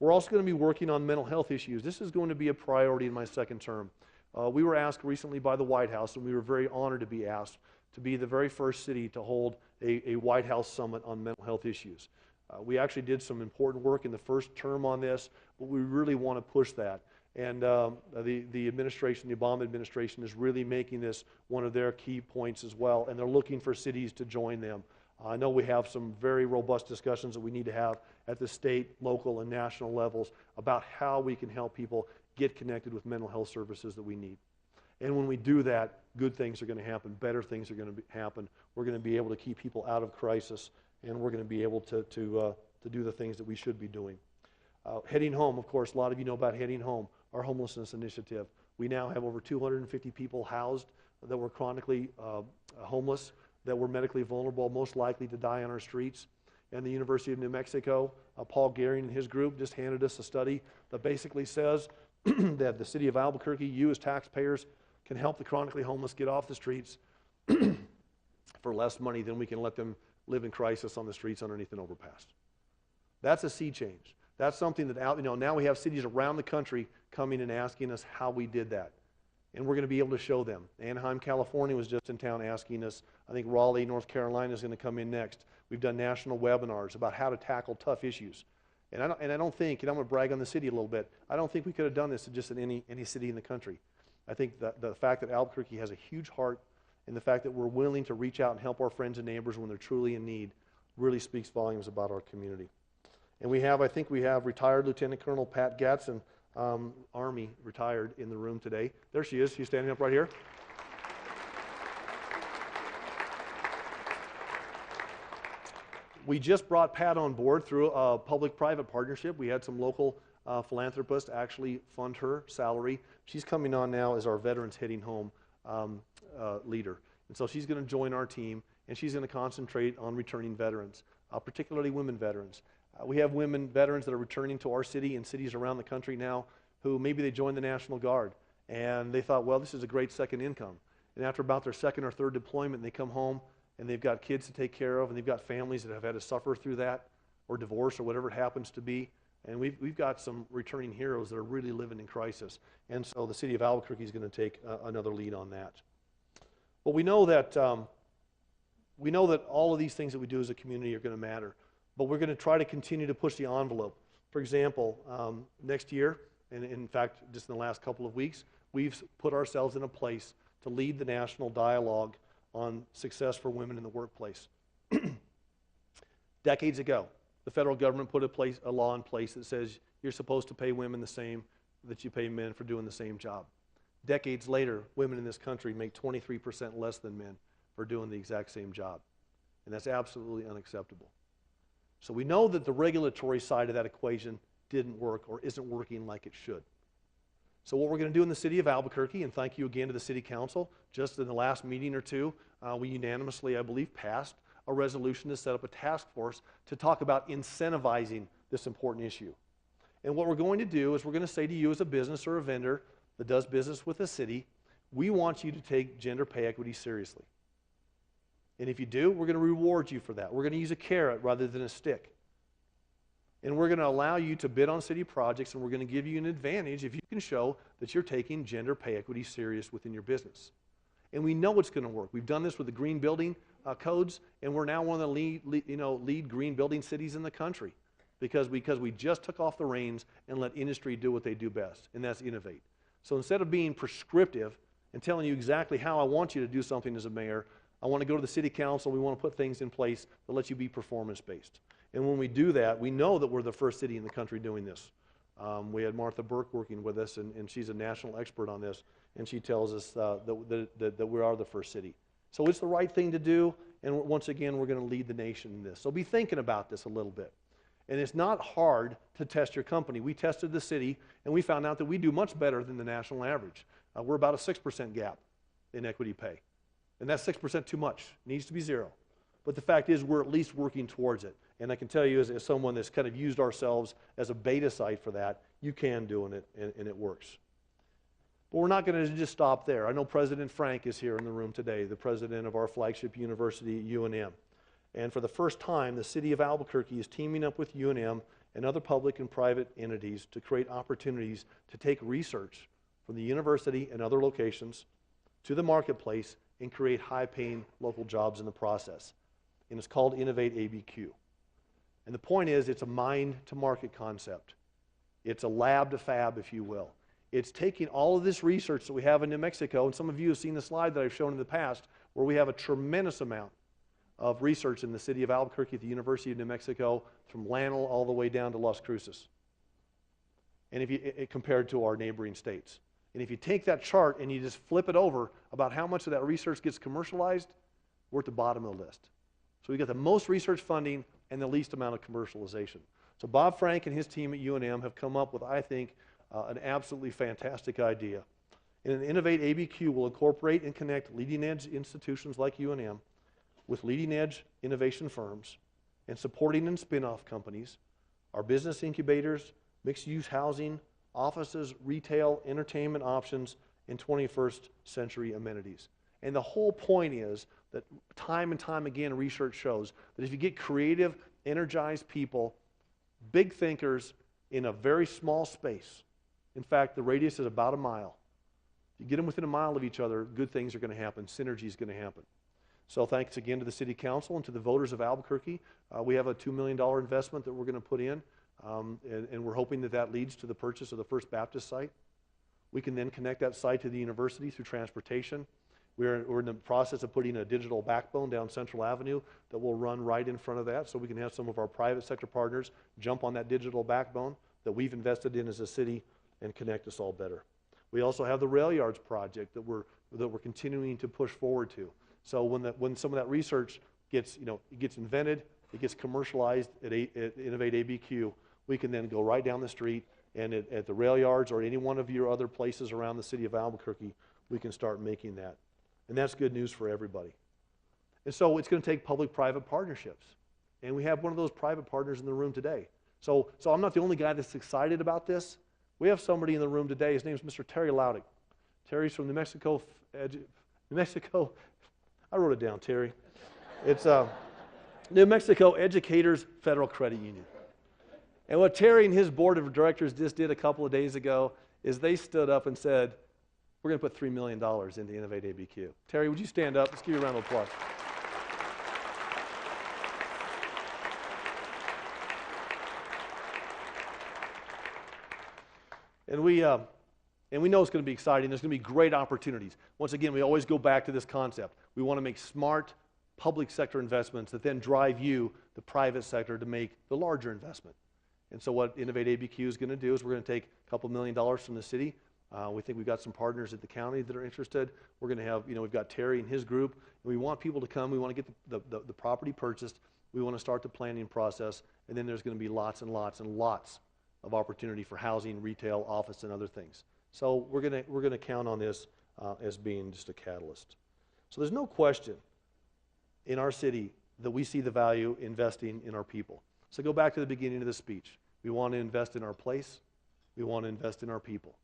We're also going to be working on mental health issues. This is going to be a priority in my second term. We were asked recently by the White House, and we were very honored to be asked, to be the very first city to hold a White House summit on mental health issues. We actually did some important work in the first term on this, but we really want to push that. And the administration, the Obama administration, is really making this one of their key points as well, and they're looking for cities to join them. I know we have some very robust discussions that we need to have at the state, local, and national levels about how we can help people get connected with mental health services that we need. And when we do that, good things are going to happen, better things are going to happen. We're going to be able to keep people out of crisis, and we're going to be able to do the things that we should be doing. Heading Home, of course, a lot of you know about Heading Home, our homelessness initiative. We now have over 250 people housed that were chronically homeless, that were medically vulnerable, most likely to die on our streets. And the University of New Mexico, Paul Gehring and his group just handed us a study that basically says that the city of Albuquerque, you as taxpayers, can help the chronically homeless get off the streets for less money than we can let them live in crisis on the streets underneath an overpass. That's a sea change. That's something that, now we have cities around the country coming and asking us how we did that. And we're going to be able to show them. Anaheim, California was just in town asking us. I think Raleigh, North Carolina is going to come in next. We've done national webinars about how to tackle tough issues. And I don't think, and I'm going to brag on the city a little bit, I don't think we could have done this just in any city in the country. I think that the fact that Albuquerque has a huge heart and the fact that we're willing to reach out and help our friends and neighbors when they're truly in need really speaks volumes about our community. And I think we have retired Lieutenant Colonel Pat Gadsden, Army, retired, in the room today. There she is. She's standing up right here. We just brought Pat on board through a public-private partnership. We had some local philanthropists actually fund her salary. She's coming on now as our Veterans Heading Home leader. And so she's going to join our team, and she's going to concentrate on returning veterans, particularly women veterans. We have women veterans that are returning to our city and cities around the country now who maybe they joined the National Guard and they thought, well, this is a great second income. And after about their second or third deployment, they come home and they've got kids to take care of and they've got families that have had to suffer through that or divorce or whatever it happens to be. And we've got some returning heroes that are really living in crisis. And so the city of Albuquerque is going to take another lead on that. But we know that all of these things that we do as a community are going to matter. But we're going to try to continue to push the envelope. For example, next year, and in fact, just in the last couple of weeks, we've put ourselves in a place to lead the national dialogue on success for women in the workplace. Decades ago, the federal government put a law in place that says you're supposed to pay women the same that you pay men for doing the same job. Decades later, women in this country make 23% less than men for doing the exact same job. And that's absolutely unacceptable. So we know that the regulatory side of that equation didn't work or isn't working like it should. So what we're going to do in the city of Albuquerque, and thank you again to the city council, just in the last meeting or two, we unanimously, I believe, passed a resolution to set up a task force to talk about incentivizing this important issue. And what we're going to do is we're going to say to you as a business or a vendor that does business with the city, we want you to take gender pay equity seriously. And if you do, we're going to reward you for that. We're going to use a carrot rather than a stick. And we're going to allow you to bid on city projects, and we're going to give you an advantage if you can show that you're taking gender pay equity serious within your business. And we know it's going to work. We've done this with the green building codes, and we're now one of the lead green building cities in the country because we just took off the reins and let industry do what they do best, and that's innovate. So instead of being prescriptive and telling you exactly how I want you to do something as a mayor, I want to go to the city council. We want to put things in place that let you be performance-based. And when we do that, we know that we're the first city in the country doing this. We had Martha Burke working with us, and she's a national expert on this, and she tells us that we are the first city. So it's the right thing to do, and once again, we're going to lead the nation in this. So be thinking about this a little bit. And it's not hard to test your company. We tested the city, and we found out that we do much better than the national average. We're about a 6% gap in equity pay. And that's 6% too much. It needs to be 0. But the fact is we're at least working towards it. And I can tell you as someone that's kind of used ourselves as a beta site for that, you can do it, and it works. But we're not going to just stop there. I know President Frank is here in the room today, the president of our flagship university, UNM. And for the first time, the city of Albuquerque is teaming up with UNM and other public and private entities to create opportunities to take research from the university and other locations to the marketplace and create high-paying local jobs in the process. And it's called Innovate ABQ. And the point is, it's a mine-to-market concept. It's a lab to fab, if you will. It's taking all of this research that we have in New Mexico, and some of you have seen the slide that I've shown in the past, where we have a tremendous amount of research in the city of Albuquerque at the University of New Mexico, from Lanel all the way down to Las Cruces, and compared to our neighboring states. And if you take that chart and you just flip it over about how much of that research gets commercialized, we're at the bottom of the list. So we got the most research funding and the least amount of commercialization. So Bob Frank and his team at UNM have come up with, I think, an absolutely fantastic idea. And Innovate ABQ will incorporate and connect leading-edge institutions like UNM with leading-edge innovation firms and supporting and spin-off companies, our business incubators, mixed-use housing, offices, retail, entertainment options, and 21st century amenities. And the whole point is that time and time again, research shows that if you get creative, energized people, big thinkers in a very small space, in fact, the radius is about a mile. You get them within a mile of each other, good things are going to happen, synergy is going to happen. So thanks again to the City Council and to the voters of Albuquerque. We have a $2 million investment that we're going to put in, and we're hoping that that leads to the purchase of the First Baptist site. We can then connect that site to the university through transportation. We're in the process of putting a digital backbone down Central Avenue that will run right in front of that, so we can have some of our private sector partners jump on that digital backbone that we've invested in as a city and connect us all better. We also have the rail yards project that we're continuing to push forward to. So when some of that research gets invented, it gets commercialized at Innovate ABQ, we can then go right down the street and at the rail yards or any one of your other places around the city of Albuquerque, we can start making that. And that's good news for everybody. And so it's going to take public-private partnerships. And we have one of those private partners in the room today. So I'm not the only guy that's excited about this. We have somebody in the room today. His name is Mr. Terry Laudick. Terry's from New Mexico. I wrote it down, Terry. It's New Mexico Educators Federal Credit Union. And what Terry and his board of directors just did a couple of days ago is they stood up and said, we're going to put $3 million into Innovate ABQ. Terry, would you stand up? Let's give you a round of applause. And we know it's going to be exciting. There's going to be great opportunities. Once again, we always go back to this concept. We want to make smart public sector investments that then drive you, the private sector, to make the larger investment. And so what Innovate ABQ is going to do is we're going to take a couple $1 million from the city. We think we've got some partners at the county that are interested. We're going to have, we've got Terry and his group. And we want people to come. We want to get the property purchased. We want to start the planning process. And then there's going to be lots and lots and lots of opportunity for housing, retail, office, and other things. So we're going to count on this as being just a catalyst. So there's no question in our city that we see the value investing in our people. So go back to the beginning of the speech. We want to invest in our place. We want to invest in our people.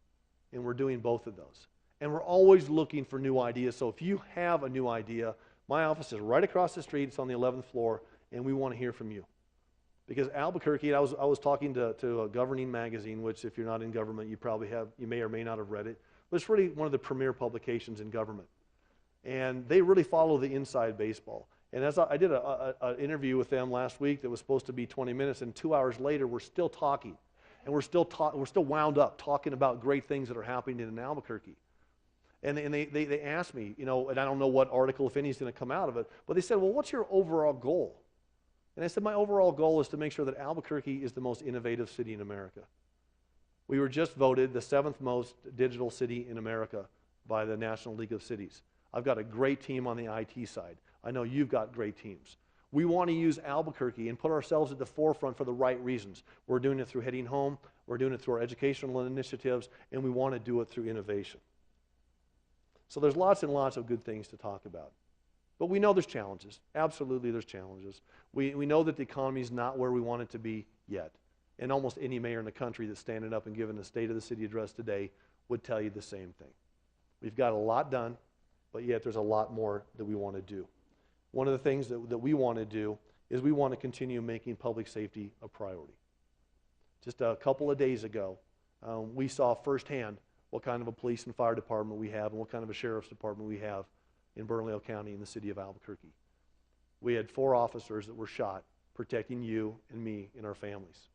And we're doing both of those. And we're always looking for new ideas. So if you have a new idea, my office is right across the street. It's on the 11th floor, and we want to hear from you. Because Albuquerque, I was talking to a governing magazine, which if you're not in government, you may or may not have read it. But it's really one of the premier publications in government. And they really follow the inside baseball. And as I did an interview with them last week that was supposed to be 20 minutes, and 2 hours later, we're still talking. And we're still wound up talking about great things that are happening in Albuquerque. And they asked me, and I don't know what article, if any, is going to come out of it, but they said, well, what's your overall goal? And I said, my overall goal is to make sure that Albuquerque is the most innovative city in America. We were just voted the 7th most digital city in America by the National League of Cities. I've got a great team on the IT side. I know you've got great teams. We want to use Albuquerque and put ourselves at the forefront for the right reasons. We're doing it through Heading Home, we're doing it through our educational initiatives, and we want to do it through innovation. So there's lots and lots of good things to talk about. But we know there's challenges. Absolutely there's challenges. We know that the economy is not where we want it to be yet. And almost any mayor in the country that's standing up and giving the State of the City address today would tell you the same thing. We've got a lot done, but yet there's a lot more that we want to do. One of the things that we want to do is we want to continue making public safety a priority. Just a couple of days ago, we saw firsthand what kind of a police and fire department we have and what kind of a sheriff's department we have in Bernalillo County in the city of Albuquerque. We had 4 officers that were shot protecting you and me and our families.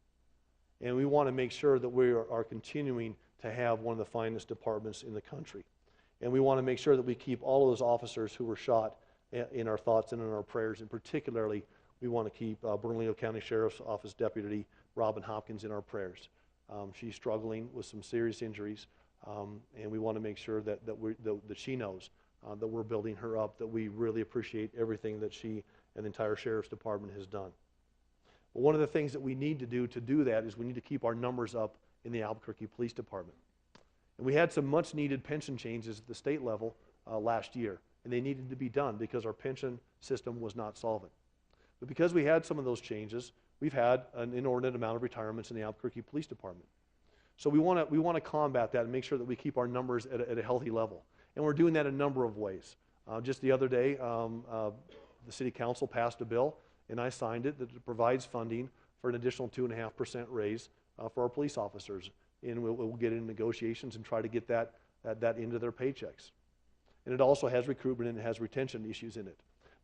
And we want to make sure that we are continuing to have one of the finest departments in the country. And we want to make sure that we keep all of those officers who were shot in our thoughts and in our prayers. And particularly, we want to keep Bernalillo County Sheriff's Office Deputy Robin Hopkins in our prayers. She's struggling with some serious injuries, and we want to make sure that she knows that we're building her up, that we really appreciate everything that she and the entire Sheriff's Department has done. But one of the things that we need to do that is we need to keep our numbers up in the Albuquerque Police Department. And we had some much needed pension changes at the state level last year, and they needed to be done because our pension system was not solvent. But because we had some of those changes, we've had an inordinate amount of retirements in the Albuquerque Police Department. So we want to combat that and make sure that we keep our numbers at a healthy level. And we're doing that a number of ways. Just the other day, the City Council passed a bill, and I signed it, that provides funding for an additional 2.5% raise for our police officers. And we'll get in negotiations and try to get that into their paychecks. And it also has recruitment and it has retention issues in it.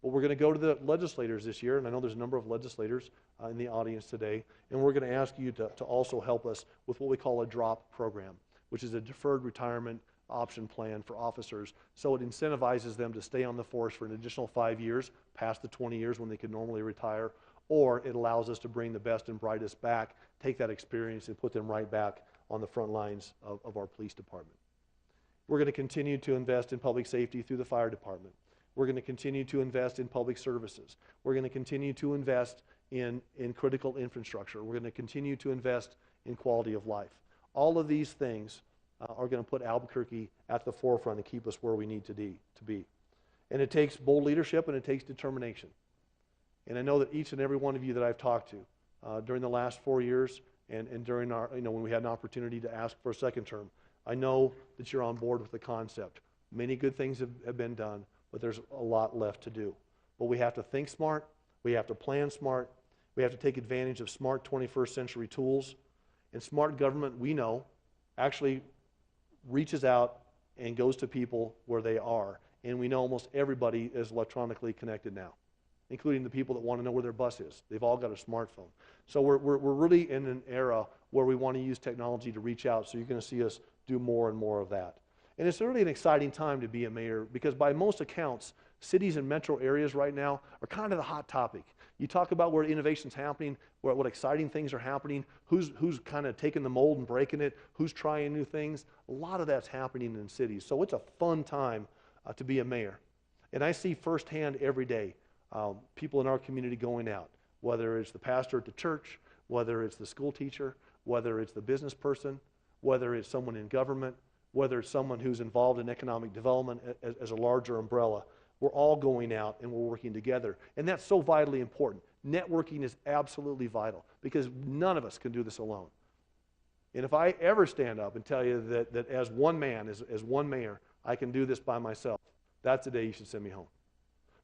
But we're going to go to the legislators this year, and I know there's a number of legislators in the audience today, and we're going to ask you to also help us with what we call a DROP program, which is a deferred retirement option plan for officers. So it incentivizes them to stay on the force for an additional 5 years, past the 20 years when they could normally retire, or it allows us to bring the best and brightest back, take that experience and put them right back on the front lines of our police department. We're going to continue to invest in public safety through the fire department. We're going to continue to invest in public services. We're going to continue to invest in critical infrastructure. We're going to continue to invest in quality of life. All of these things are going to put Albuquerque at the forefront and keep us where we need to be. And it takes bold leadership and it takes determination. And I know that each and every one of you that I've talked to during the last 4 years and during our, when we had an opportunity to ask for a second term, I know that you're on board with the concept. Many good things have been done, but there's a lot left to do. But we have to think smart, we have to plan smart, we have to take advantage of smart 21st century tools, and smart government, we know, actually reaches out and goes to people where they are. And we know almost everybody is electronically connected now, including the people that want to know where their bus is. They've all got a smartphone. So we're really in an era where we want to use technology to reach out, so you're going to see us do more and more of that. And it's really an exciting time to be a mayor because by most accounts, cities and metro areas right now are kind of the hot topic. You talk about where innovation's happening, what exciting things are happening, who's kind of taking the mold and breaking it, who's trying new things. A lot of that's happening in cities. So it's a fun time to be a mayor. And I see firsthand every day people in our community going out, whether it's the pastor at the church, whether it's the school teacher, whether it's the business person, whether it's someone in government, whether it's someone who's involved in economic development as a larger umbrella. We're all going out and we're working together. And that's so vitally important. Networking is absolutely vital because none of us can do this alone. And if I ever stand up and tell you that as one man, as one mayor, I can do this by myself, that's the day you should send me home.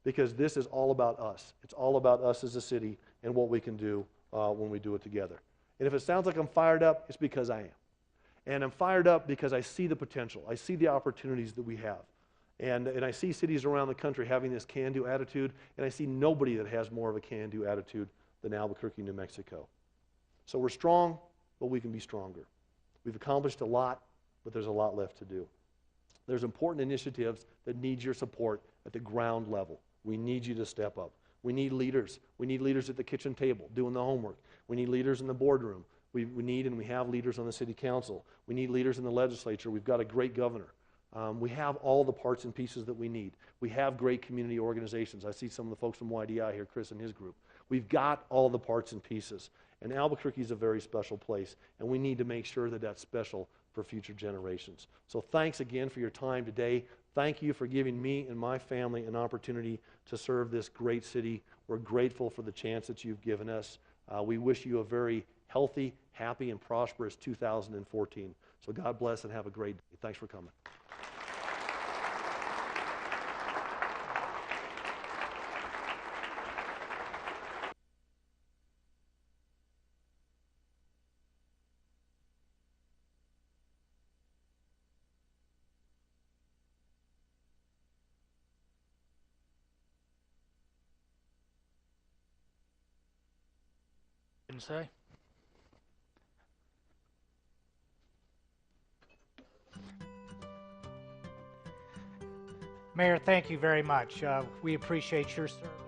Because this is all about us. It's all about us as a city and what we can do when we do it together. And if it sounds like I'm fired up, it's because I am. And I'm fired up because I see the potential. I see the opportunities that we have. And I see cities around the country having this can-do attitude, and I see nobody that has more of a can-do attitude than Albuquerque, New Mexico. So we're strong, but we can be stronger. We've accomplished a lot, but there's a lot left to do. There's important initiatives that need your support at the ground level. We need you to step up. We need leaders. We need leaders at the kitchen table doing the homework. We need leaders in the boardroom. We need and we have leaders on the city council. We need leaders in the legislature. We've got a great governor. We have all the parts and pieces that we need. We have great community organizations. I see some of the folks from YDI here, Chris and his group. We've got all the parts and pieces. And Albuquerque is a very special place, and we need to make sure that that's special for future generations. So thanks again for your time today. Thank you for giving me and my family an opportunity to serve this great city. We're grateful for the chance that you've given us. We wish you a very healthy, happy, and prosperous 2014. So God bless and have a great day. Thanks for coming. and say. Mayor, thank you very much. We appreciate your service.